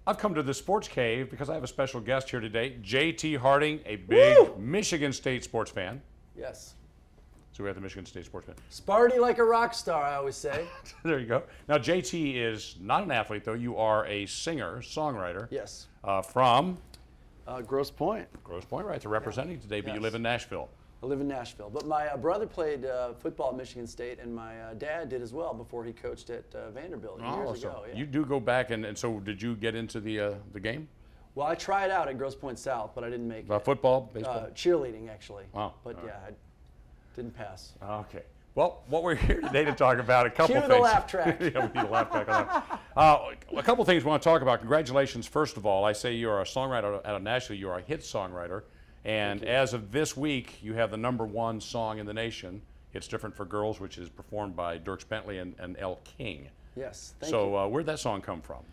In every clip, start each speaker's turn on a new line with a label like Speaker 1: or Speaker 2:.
Speaker 1: I've come to the Sports Cave because I have a special guest here today, JT Harding, a big Michigan State sports fan.
Speaker 2: Yes.
Speaker 1: So we have the Michigan State sports fan.
Speaker 2: Sparty like a rock star, I always say.
Speaker 1: There you go. Now, JT is not an athlete, though. You are a singer, songwriter.
Speaker 2: Yes.
Speaker 1: From?
Speaker 2: Grosse Pointe.
Speaker 1: Grosse Pointe, right. So representing today, but you live in Nashville.
Speaker 2: I live in Nashville. But my brother played football at Michigan State, and my dad did as well before he coached at Vanderbilt years ago. Yeah.
Speaker 1: You do go back, and so did you get into the game?
Speaker 2: Well, I tried out at Grosse Pointe South, but I didn't make it.
Speaker 1: Football, baseball?
Speaker 2: Cheerleading, actually.
Speaker 1: Wow.
Speaker 2: But yeah, I didn't pass.
Speaker 1: Okay. Well, what we're here today to talk about, a couple things.
Speaker 2: Cue the laugh track.
Speaker 1: Yeah, we need a laugh track on that. A couple things we want to talk about. Congratulations, first of all. I say you're a songwriter out of Nashville. You're a hit songwriter. And as of this week, you have the #1 song in the nation. It's Different for Girls, which is performed by Dierks Bentley and Elle King.
Speaker 2: Yes, thank you.
Speaker 1: So where'd that song come from?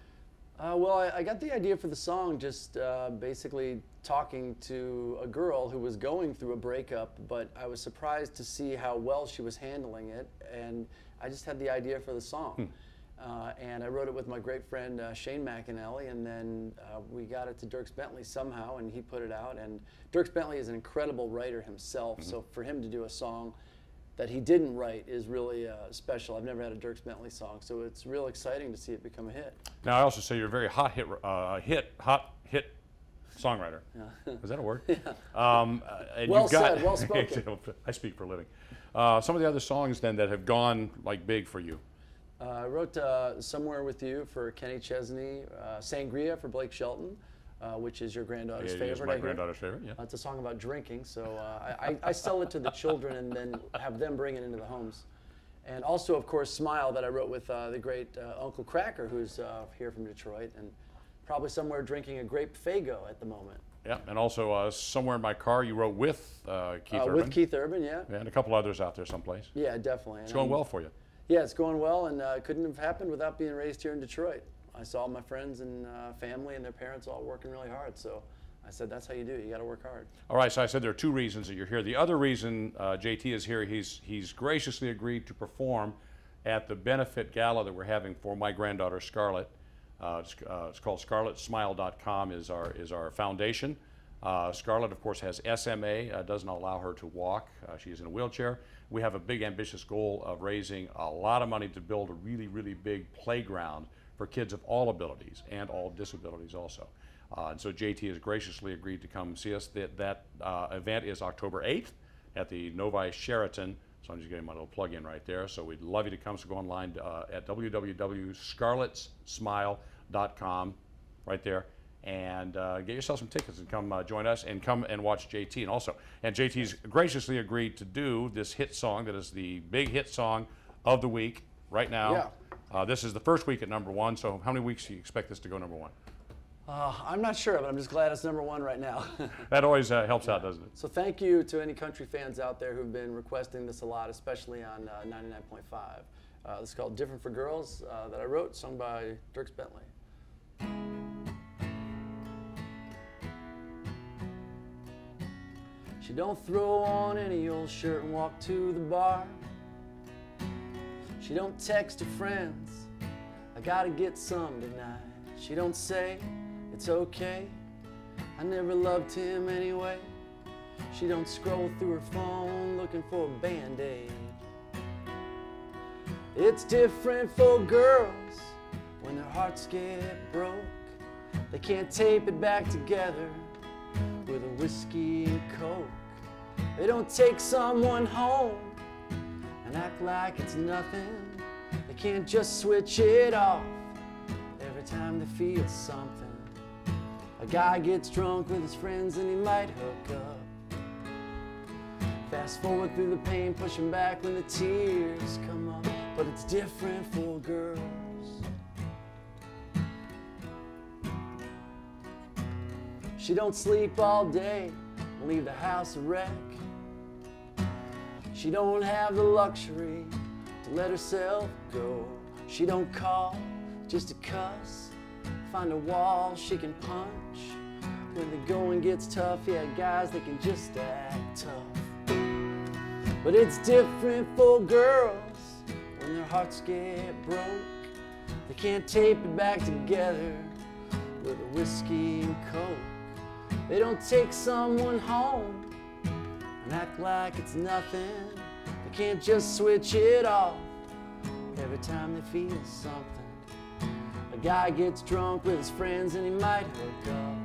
Speaker 2: Well, I got the idea for the song just basically talking to a girl who was going through a breakup, but I was surprised to see how well she was handling it, and I just had the idea for the song. And I wrote it with my great friend Shane McAnally, and then we got it to Dierks Bentley somehow, and he put it out. And Dierks Bentley is an incredible writer himself, so for him to do a song that he didn't write is really special. I've never had a Dierks Bentley song, so it's real exciting to see it become a hit.
Speaker 1: Now, I also say you're a very hot hit songwriter. Yeah. Is that a word?
Speaker 2: Yeah.
Speaker 1: And
Speaker 2: well
Speaker 1: you've got,
Speaker 2: said, well spoken.
Speaker 1: I speak for a living. Some of the other songs then that have gone like big for you.
Speaker 2: I wrote Somewhere With You for Kenny Chesney, Sangria for Blake Shelton, which is your granddaughter's favorite.
Speaker 1: It is my granddaughter's favorite, yeah.
Speaker 2: It's a song about drinking, so I sell it to the children and then have them bring it into the homes. And also, of course, Smile that I wrote with the great Uncle Cracker, who's here from Detroit, and probably somewhere drinking a grape Faygo at the moment.
Speaker 1: Yeah, and also Somewhere in My Car you wrote with Keith Urban.
Speaker 2: With Keith Urban, yeah.
Speaker 1: And a couple others out there someplace.
Speaker 2: Yeah, definitely.
Speaker 1: It's going well for you.
Speaker 2: Yeah, it's going well, and it couldn't have happened without being raised here in Detroit. I saw my friends and family and their parents all working really hard, so I said, that's how you do it. You got to work hard. All
Speaker 1: right, so I said there are 2 reasons that you're here. The other reason JT is here, he's graciously agreed to perform at the benefit gala that we're having for my granddaughter, Scarlet. It's called ScarletSmile.com is our foundation. Scarlet, of course, has SMA, doesn't allow her to walk. She's in a wheelchair. We have a big, ambitious goal of raising a lot of money to build a really, really big playground for kids of all abilities and all disabilities also. And so JT has graciously agreed to come see us. That event is October 8th at the Novi Sheraton. So I'm just getting my little plug in right there. So we'd love you to come. So go online at www.scarletsmile.com right there. And get yourself some tickets and come join us and come and watch JT. And JT's graciously agreed to do this hit song that is the big hit song of the week right now.
Speaker 2: Yeah.
Speaker 1: This is the first week at #1, so how many weeks do you expect this to go #1?
Speaker 2: I'm not sure, but I'm just glad it's #1 right now.
Speaker 1: That always helps out, doesn't it?
Speaker 2: So thank you to any country fans out there who've been requesting this a lot, especially on 99.5. This is called Different for Girls that I wrote, sung by Dierks Bentley. She don't throw on any old shirt and walk to the bar. She don't text her friends, I gotta get some tonight. She don't say, it's okay, I never loved him anyway. She don't scroll through her phone looking for a Band-Aid. It's different for girls when their hearts get broke. They can't tape it back together with a whiskey and Coke. They don't take someone home and act like it's nothing. They can't just switch it off every time they feel something. A guy gets drunk with his friends and he might hook up. Fast forward through the pain, pushing back when the tears come up. But it's different for girls. She don't sleep all day and leave the house a wreck. She don't have the luxury to let herself go. She don't call just to cuss, find a wall she can punch. When the going gets tough, yeah, guys, they can just act tough. But it's different for girls when their hearts get broke. They can't tape it back together with a whiskey and coke. They don't take someone home and act like it's nothing. They can't just switch it off every time they feel something. A guy gets drunk with his friends and he might hook up.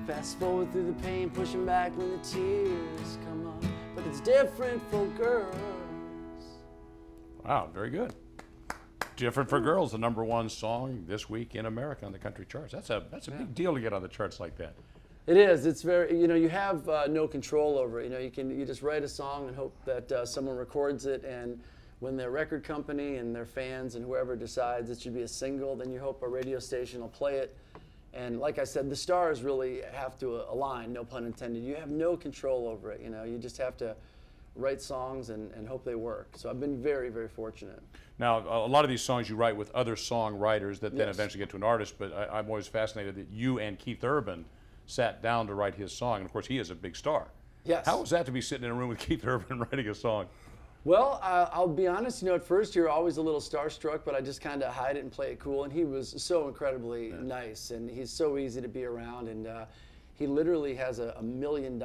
Speaker 2: Fast forward through the pain, pushing back when the tears come up. But it's different for girls.
Speaker 1: Wow, very good. Different for Girls, the #1 song this week in America on the country charts. That's a big deal to get on the charts like that.
Speaker 2: It is. It's very, you have no control over it. You just write a song and hope that someone records it, and when their record company and their fans and whoever decides it should be a single, then you hope a radio station will play it. And like I said, the stars really have to align, no pun intended. You have no control over it. You just have to write songs and hope they work. So I've been very, very fortunate.
Speaker 1: Now, a lot of these songs you write with other songwriters that then
Speaker 2: Yes.
Speaker 1: eventually get to an artist, but I'm always fascinated that you and Keith Urban sat down to write his song, and of course he is a big star.
Speaker 2: Yes.
Speaker 1: How was that to be sitting in a room with Keith Urban writing a song?
Speaker 2: Well, I'll be honest, at first you're always a little starstruck, but I just kind of hide it and play it cool. And he was so incredibly nice, and he's so easy to be around. And he literally has a $1 million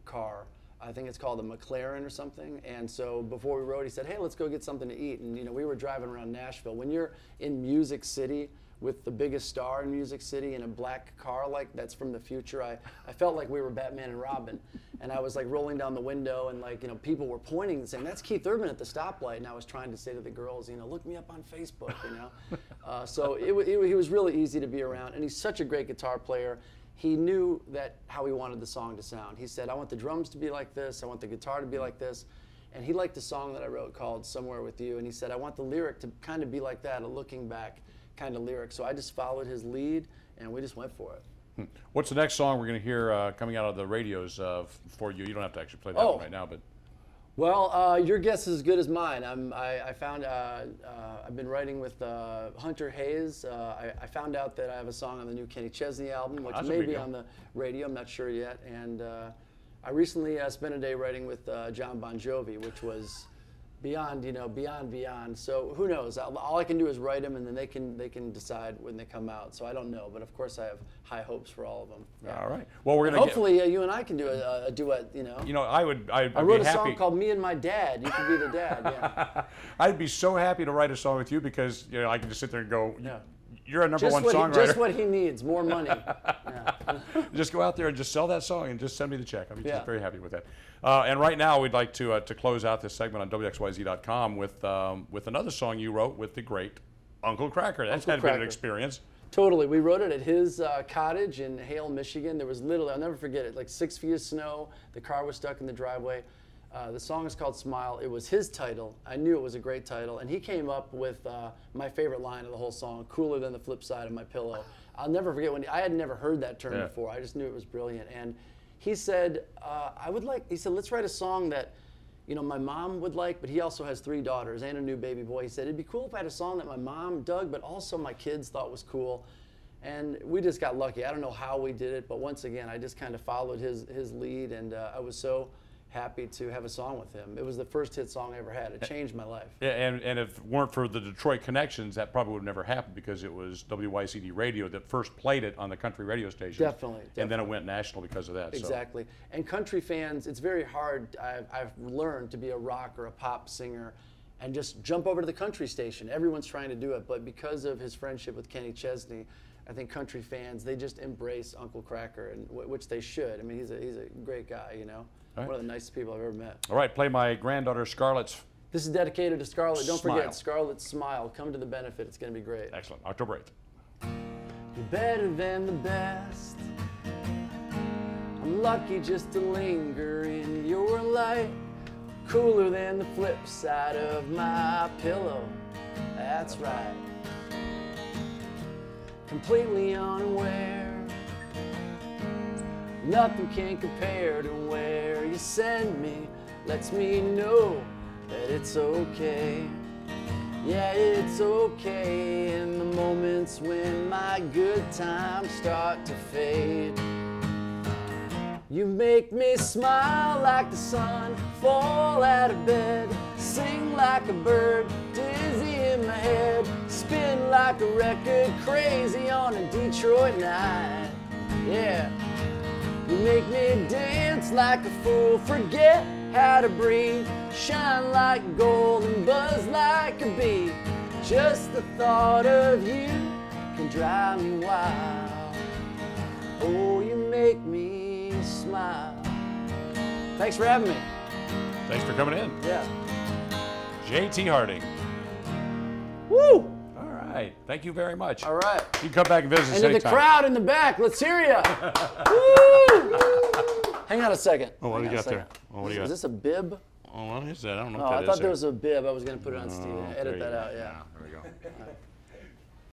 Speaker 2: car. I think it's called a McLaren or something. And so before we wrote, he said, hey, let's go get something to eat. And we were driving around Nashville. When you're in Music City with the biggest star in Music City in a black car like that's from the future, I felt like we were Batman and Robin. And I was like rolling down the window, and people were pointing and saying, that's Keith Urban at the stoplight. And I was trying to say to the girls, look me up on Facebook, So he was really easy to be around, and he's such a great guitar player. He knew how he wanted the song to sound. He said, I want the drums to be like this, I want the guitar to be like this. And he liked a song that I wrote called Somewhere With You, and he said, I want the lyric to kind of be like that, a looking back kind of lyric. So I just followed his lead, and we just went for it.
Speaker 1: What's the next song we're going to hear coming out of the radios for you? You don't have to actually play that one right now, but.
Speaker 2: Well, your guess is as good as mine. I found I've been writing with Hunter Hayes. I found out that I have a song on the new Kenny Chesney album, which may be on the radio. I'm not sure yet. And I recently spent a day writing with John Bon Jovi, which was beyond, beyond. So who knows? All I can do is write them, and then they can decide when they come out. So I don't know, but of course I have high hopes for all of them. Yeah.
Speaker 1: All right. Well, we're gonna
Speaker 2: hopefully you and I can do a duet.
Speaker 1: I
Speaker 2: wrote a song called "Me and My Dad." You could be the dad. Yeah.
Speaker 1: I'd be so happy to write a song with you because I can just sit there and go.
Speaker 2: Yeah.
Speaker 1: You're a number one songwriter.
Speaker 2: Just what he needs, more money. Yeah.
Speaker 1: Just go out there and just sell that song and just send me the check. I'd be just very happy with that. And right now, we'd like to close out this segment on WXYZ.com with another song you wrote with the great Uncle Kracker. That's had been an experience.
Speaker 2: Totally. We wrote it at his cottage in Hale, Michigan. There was literally, I'll never forget it, like 6 feet of snow. The car was stuck in the driveway. The song is called Smile. It was his title. I knew it was a great title. And he came up with my favorite line of the whole song, cooler than the flip side of my pillow. I'll never forget when I had never heard that term before. I just knew it was brilliant. And he said, he said, let's write a song that, my mom would like, but he also has 3 daughters and a new baby boy. He said, it'd be cool if I had a song that my mom dug, but also my kids thought was cool. And we just got lucky. I don't know how we did it, but once again, I just kind of followed his lead, and I was so happy to have a song with him. It was the first hit song I ever had. It changed my life.
Speaker 1: Yeah, and if it weren't for the Detroit connections, that probably would have never happened because it was WYZ-TV radio that first played it on the country radio station.
Speaker 2: Definitely.
Speaker 1: And then it went national because of that.
Speaker 2: Exactly. So. And country fans, it's very hard. I've learned to be a rock or a pop singer and just jump over to the country station. Everyone's trying to do it, but because of his friendship with Kenny Chesney, I think country fans, they just embrace Uncle Kracker, and which they should. I mean, he's a great guy, Right. One of the nicest people I've ever met.
Speaker 1: All right, play my granddaughter Scarlet's.
Speaker 2: This is dedicated to Scarlet. Don't forget, Scarlet's Smile. Come to the benefit. It's going to be great.
Speaker 1: Excellent. October 8th.
Speaker 2: You're better than the best. I'm lucky just to linger in your light. Cooler than the flip side of my pillow. That's right. Completely unaware. Nothing can compare to where you send me. Lets me know that it's okay. Yeah, it's okay in the moments when my good times start to fade. You make me smile like the sun, fall out of bed, sing like a bird, dizzy in my head, spin like a record, crazy on a Detroit night. Yeah. You make me dance like a fool, forget how to breathe, shine like gold and buzz like a bee. Just the thought of you can drive me wild. Oh, you make me smile. Thanks for having me.
Speaker 1: Thanks for coming in.
Speaker 2: Yeah.
Speaker 1: JT Harding.
Speaker 2: Woo!
Speaker 1: All right. Thank you very much.
Speaker 2: All right.
Speaker 1: You can come back and visit us
Speaker 2: And to the
Speaker 1: anytime.
Speaker 2: crowd in the back, let's hear ya. Woo! Hang on a second.
Speaker 1: Oh, what do
Speaker 2: Hang
Speaker 1: you
Speaker 2: on
Speaker 1: got
Speaker 2: a
Speaker 1: there?
Speaker 2: second.
Speaker 1: Oh, what do you
Speaker 2: Is
Speaker 1: got?
Speaker 2: this a bib?
Speaker 1: Oh, what is that? I don't know
Speaker 2: Oh,
Speaker 1: what that
Speaker 2: I
Speaker 1: is
Speaker 2: thought there
Speaker 1: there.
Speaker 2: was a bib. I was going to put it on Steve.
Speaker 1: Oh,
Speaker 2: Edit
Speaker 1: there
Speaker 2: that
Speaker 1: you
Speaker 2: out,
Speaker 1: go.
Speaker 2: yeah.
Speaker 1: There we go.